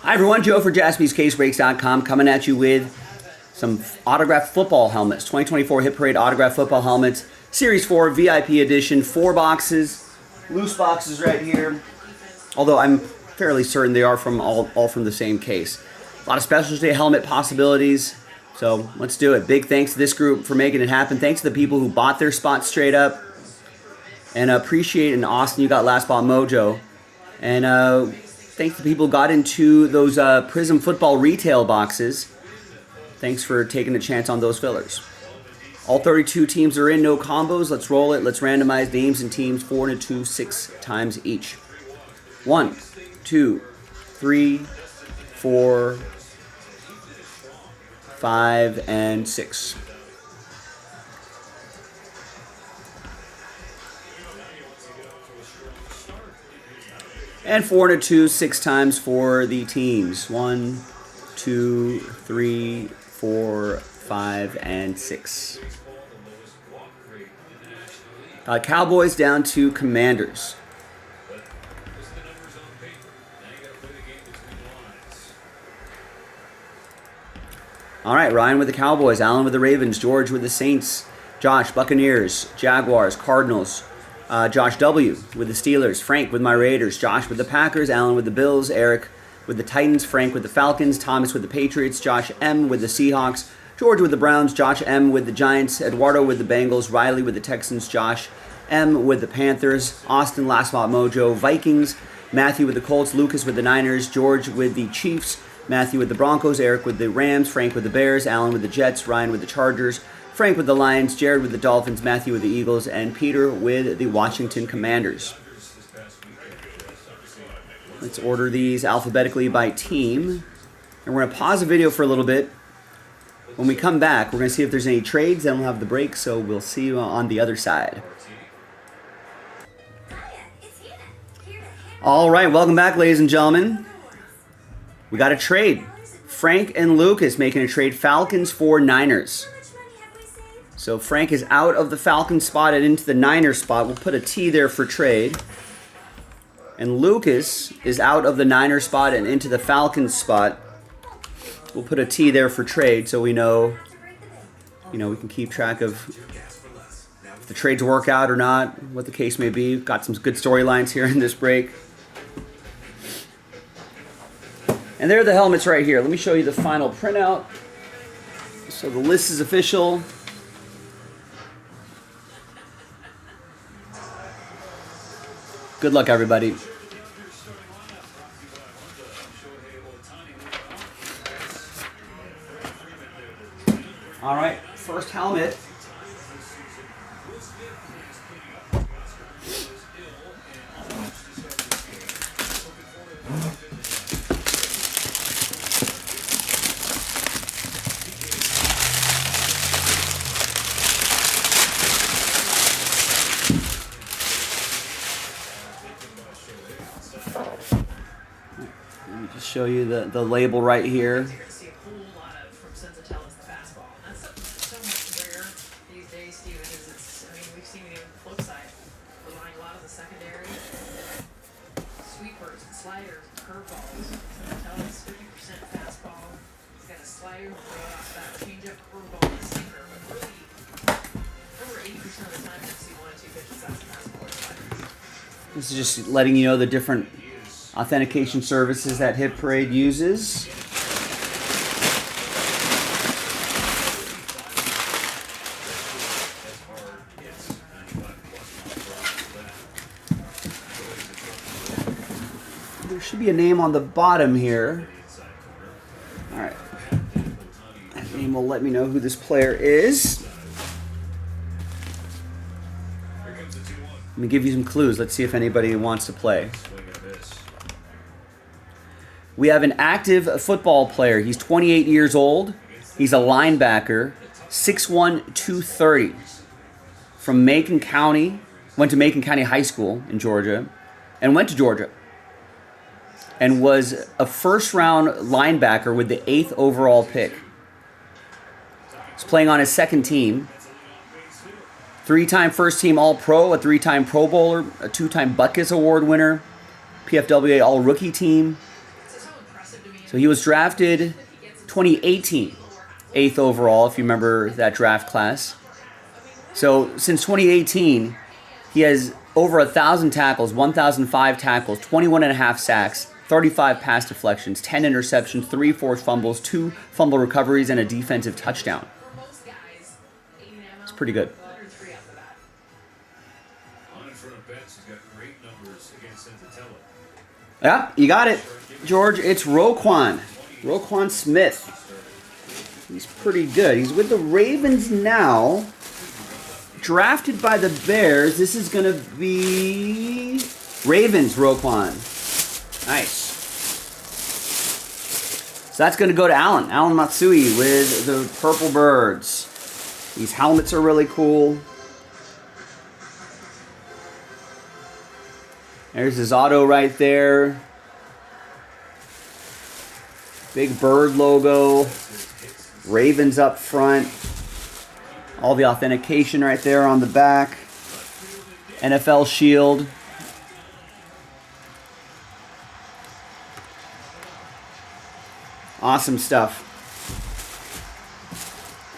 Hi everyone, Joe for JaspysCaseBreaks.com coming at you with some autographed football helmets. 2024 Hit Parade autographed football helmets, Series 4 VIP edition, 4 boxes, loose boxes right here. Although I'm fairly certain they are from all from the same case. A lot of specialty helmet possibilities. So let's do it. Big thanks to this group for making it happen. Thanks to the people who bought their spots straight up. And appreciate in Austin, you got Last Spot Mojo. And thanks to people who got into those Prism football retail boxes. Thanks for taking a chance on those fillers. All 32 teams are in, no combos. Let's roll it. Let's randomize names and teams 4 and 2, 6 times each. 1, 2, 3, 4, 5, and 6. And 4 and 2, 6 times for the teams. 1, 2, 3, 4, 5, and 6. Cowboys down to Commanders. All right, Ryan with the Cowboys, Alan with the Ravens, George with the Saints, Josh, Buccaneers, Jaguars, Cardinals, Josh W. with the Steelers, Frank with my Raiders, Josh with the Packers, Alan with the Bills, Eric with the Titans, Frank with the Falcons, Thomas with the Patriots, Josh M. with the Seahawks, George with the Browns, Josh M. with the Giants, Eduardo with the Bengals, Riley with the Texans, Josh M. with the Panthers, Austin, Last Spot Mojo, Vikings, Matthew with the Colts, Lucas with the Niners, George with the Chiefs, Matthew with the Broncos, Eric with the Rams, Frank with the Bears, Alan with the Jets, Ryan with the Chargers, Frank with the Lions, Jared with the Dolphins, Matthew with the Eagles, and Peter with the Washington Commanders. Let's order these alphabetically by team. And we're going to pause the video for a little bit. When we come back, we're going to see if there's any trades, then we'll have the break, so we'll see you on the other side. All right, welcome back, ladies and gentlemen. We got a trade. Frank and Lucas making a trade, Falcons for Niners. So Frank is out of the Falcons spot and into the Niners spot. We'll put a T there for trade. And Lucas is out of the Niners spot and into the Falcons spot. We'll put a T there for trade so we know, we can keep track of if the trades work out or not, what the case may be. Got some good storylines here in this break. And there are the helmets right here. Let me show you the final printout. So the list is official. Good luck, everybody. All right, first helmet. Let me just show you the label right here. This is just letting you know the different authentication services that Hit Parade uses. There should be a name on the bottom here. All right. That name will let me know who this player is. Let me give you some clues. Let's see if anybody wants to play. We have an active football player. He's 28 years old. He's a linebacker, 6'1", 230. From Macon County. Went to Macon County High School in Georgia. And went to Georgia. And was a first-round linebacker with the 8th overall pick. He's playing on his second team. 3-time first-team All-Pro, a 3-time Pro Bowler, a 2-time Butkus Award winner, PFWA All-Rookie Team. So he was drafted 2018, 8th overall, if you remember that draft class. So since 2018, he has over 1,000 tackles, 1,005 tackles, 21.5 sacks, 35 pass deflections, 10 interceptions, 3 forced fumbles, 2 fumble recoveries, and a defensive touchdown. It's pretty good. Yeah, you got it, George. It's Roquan Smith. He's pretty good. He's with the Ravens now. Drafted by the Bears. This is going to be Ravens Roquan. Nice. So that's going to go to Alan Matsui with the Purple Birds. These helmets are really cool. There's his auto right there. Big bird logo. Ravens up front. All the authentication right there on the back. NFL shield. Awesome stuff.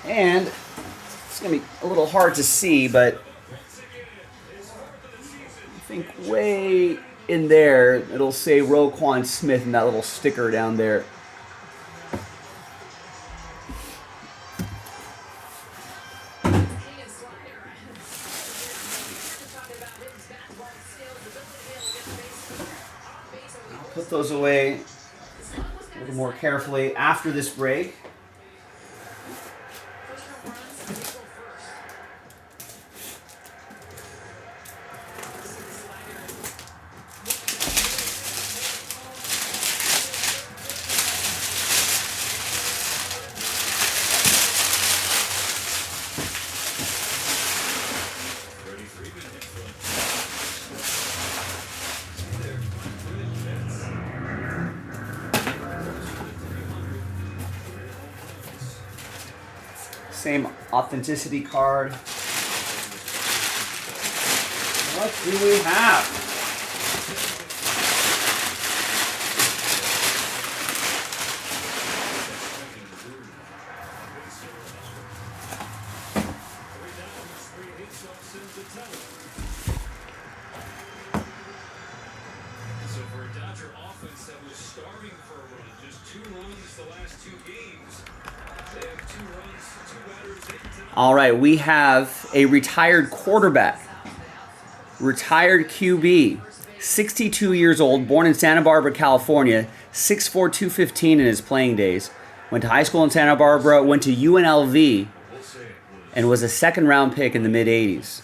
And it's going to be a little hard to see, but I think way in there it'll say Roquan Smith and that little sticker down there. Put those away a little more carefully after this break. Same authenticity card. What do we have? So for a Dodger offense that was starving for a run, just 2 runs the last 2 games. They have 2 runs, 2 batters into. All right, we have a retired quarterback, retired QB, 62 years old, born in Santa Barbara, California, 6'4", 215 in his playing days. Went to high school in Santa Barbara, went to UNLV, and was a second-round pick in the mid-'80s.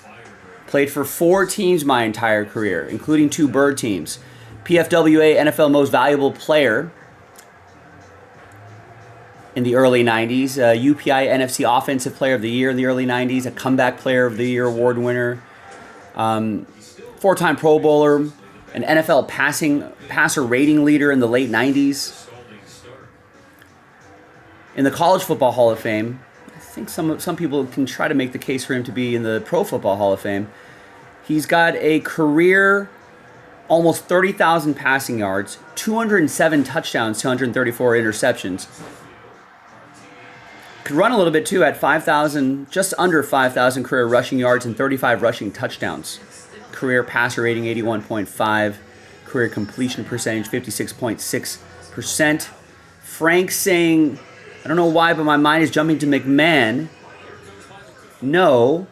Played for 4 teams my entire career, including 2 bird teams. PFWA NFL Most Valuable Player in the early 90s. UPI NFC Offensive Player of the Year in the early 90s. A Comeback Player of the Year award winner. 4-time Pro Bowler. An NFL passer rating leader in the late 90s. In the College Football Hall of Fame. I think some people can try to make the case for him to be in the Pro Football Hall of Fame. He's got a career almost 30,000 passing yards, 207 touchdowns, 234 interceptions. Could run a little bit too at 5,000, just under 5,000 career rushing yards and 35 rushing touchdowns. Career passer rating 81.5, career completion percentage 56.6%. Frank saying, I don't know why, but my mind is jumping to McMahon. No.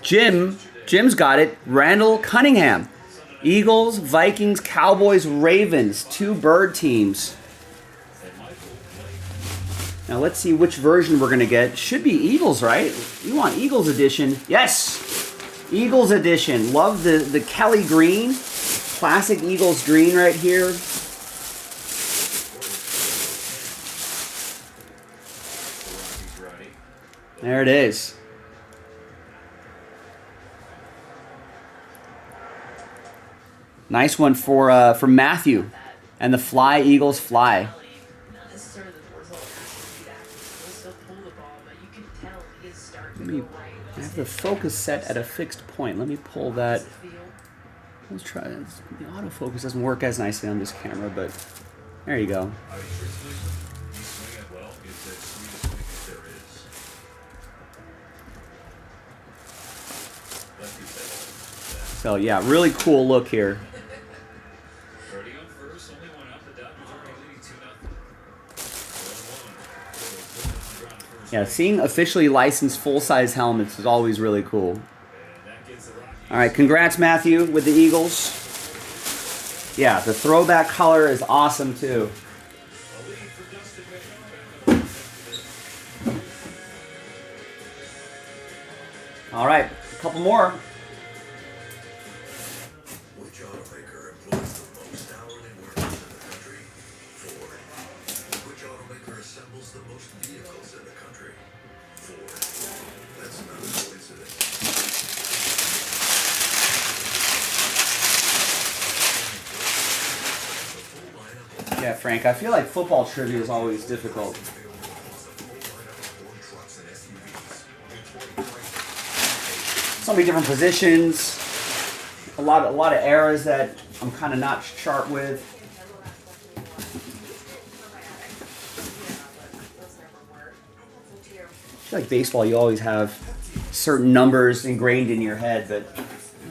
Jim's got it. Randall Cunningham. Eagles, Vikings, Cowboys, Ravens. 2 bird teams. Now let's see which version we're going to get. Should be Eagles, right? You want Eagles edition. Yes! Eagles edition. Love the Kelly green. Classic Eagles green right here. There it is. Nice one for Matthew and the Fly Eagles Fly. I have the focus set at a fixed point. Let me pull that. Let's try this. The autofocus doesn't work as nicely on this camera, but There you go. I mean, truthfully, you swing it well. It's the sweetest swing that there is. Lefty said, So yeah, really cool look here. Birdie on first, only one out. The Dodgers already leading 2-0. 1-1. Yeah, seeing officially licensed full-size helmets is always really cool. And that gets the Rockies. All right, congrats, Matthew, with the Eagles. Yeah, the throwback color is awesome, too. A lead for Dustin May. All right, a couple more. Which automaker employs the most hourly workers in the country? Ford. Which automaker assembles the most vehicles in the country? Ford. That's not a coincidence. The full lineup of Yeah, Frank, I feel like football trivia is always difficult. Ford trucks and SUVs. So many different positions, a lot of eras that I'm kind of not sharp with. I feel like baseball, you always have certain numbers ingrained in your head, but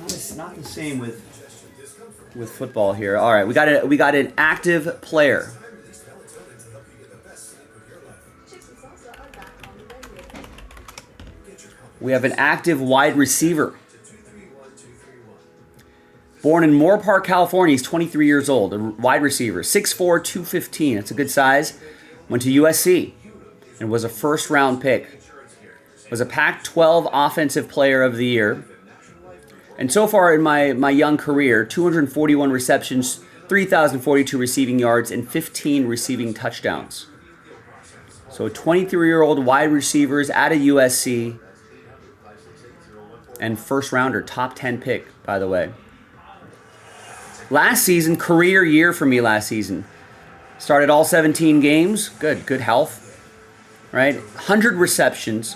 it's not the same with football here. All right, we got an active player. We have an active wide receiver. Born in Moore Park, California, he's 23 years old, a wide receiver, 6'4", 215. That's a good size. Went to USC and was a first-round pick. Was a Pac-12 Offensive Player of the Year. And so far in my young career, 241 receptions, 3,042 receiving yards, and 15 receiving touchdowns. So 23-year-old wide receivers out of USC. And first rounder, top 10 pick, by the way. Last season, career year for me last season. Started all 17 games. Good health. Right? 100 receptions.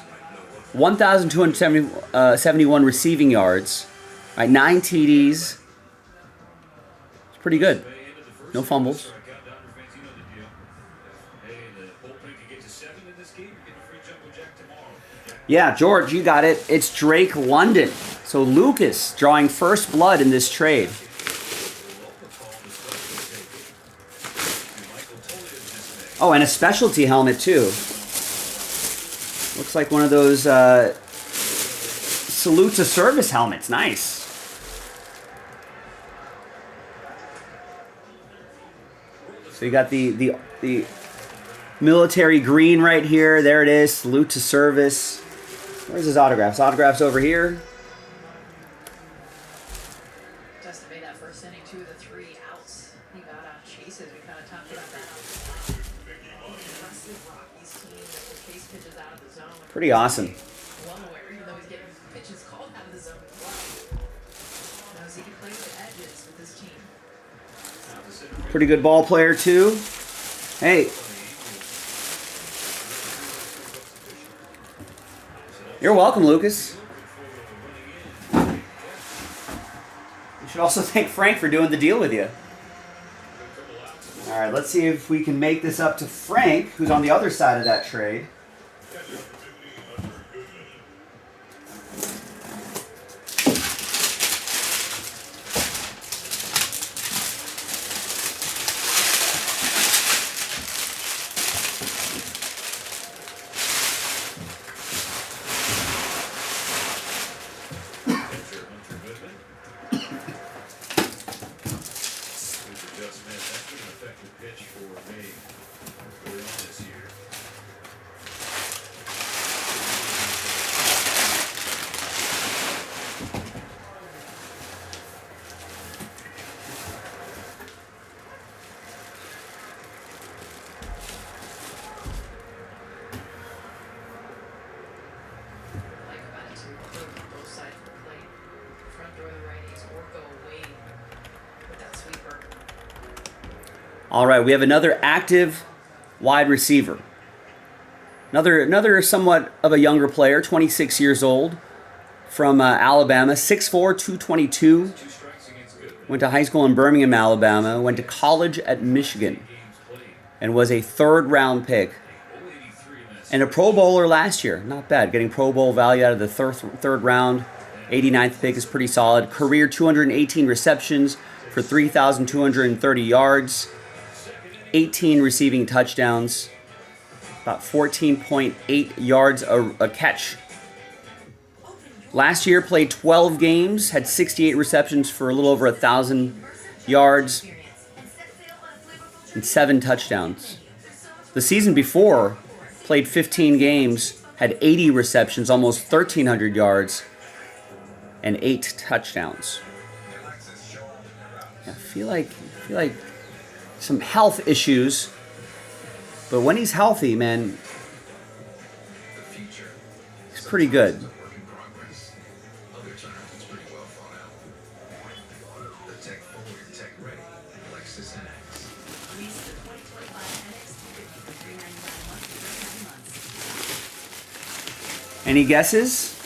1,271 receiving yards. Right? 9 TDs. It's pretty good. No fumbles. Yeah, George, you got it. It's Drake London. So Lucas drawing first blood in this trade. Oh, and a specialty helmet too. Looks like one of those salute to service helmets. Nice. So you got the military green right here. There it is. Salute to service. Where's his autographs? Autographs over here. Dustin made that first inning, 2 of the 3 outs. He got out chases. We kind of talked about that. Aggressive Rockies team that will chase pitches out of the zone. Pretty awesome. Well aware, even though he's getting pitches called out of the zone as well. Knows he can play with the edges with this team. Pretty good ball player too. Hey. You're welcome, Lucas. You should also thank Frank for doing the deal with you. All right, let's see if we can make this up to Frank, who's on the other side of that trade. Like about it too. Go both sides of the plate. Front door the righties or go away with that sweeper. All right, we have another active wide receiver. Another somewhat of a younger player, 26 years old, from Alabama, 6'4", 222. Went to high school in Birmingham, Alabama. Went to college at Michigan. and was a third-round pick. And a Pro Bowler last year. Not bad. Getting Pro Bowl value out of the third round. 89th pick is pretty solid. Career 218 receptions for 3,230 yards. 18 receiving touchdowns. About 14.8 yards a catch. Last year played 12 games. Had 68 receptions for a little over 1,000 yards. And 7 touchdowns. The season before, played 15 games, had 80 receptions, almost 1,300 yards, and 8 touchdowns. I feel like some health issues, but when he's healthy, man, he's pretty good. Any guesses?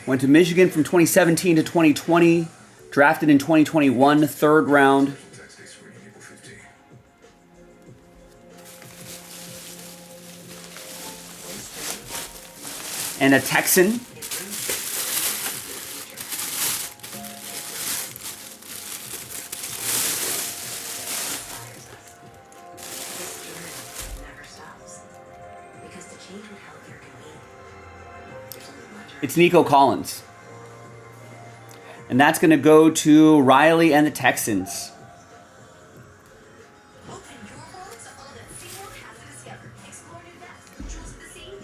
Went to Michigan from 2017 to 2020. Drafted in 2021, third round. And a Texan. It's Nico Collins. And that's going to go to Riley and the Texans.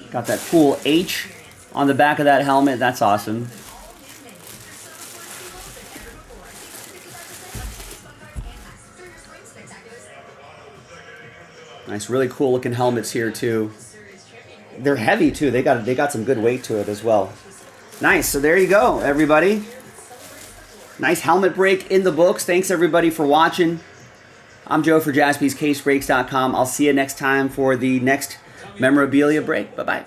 Got that cool H on the back of that helmet. That's awesome. Nice, really cool looking helmets here too. They're heavy too. They got some good weight to it as well. Nice. So there you go, everybody. Nice helmet break in the books. Thanks everybody for watching. I'm Joe for JaspysCaseBreaks.com. I'll see you next time for the next memorabilia break. Bye-bye.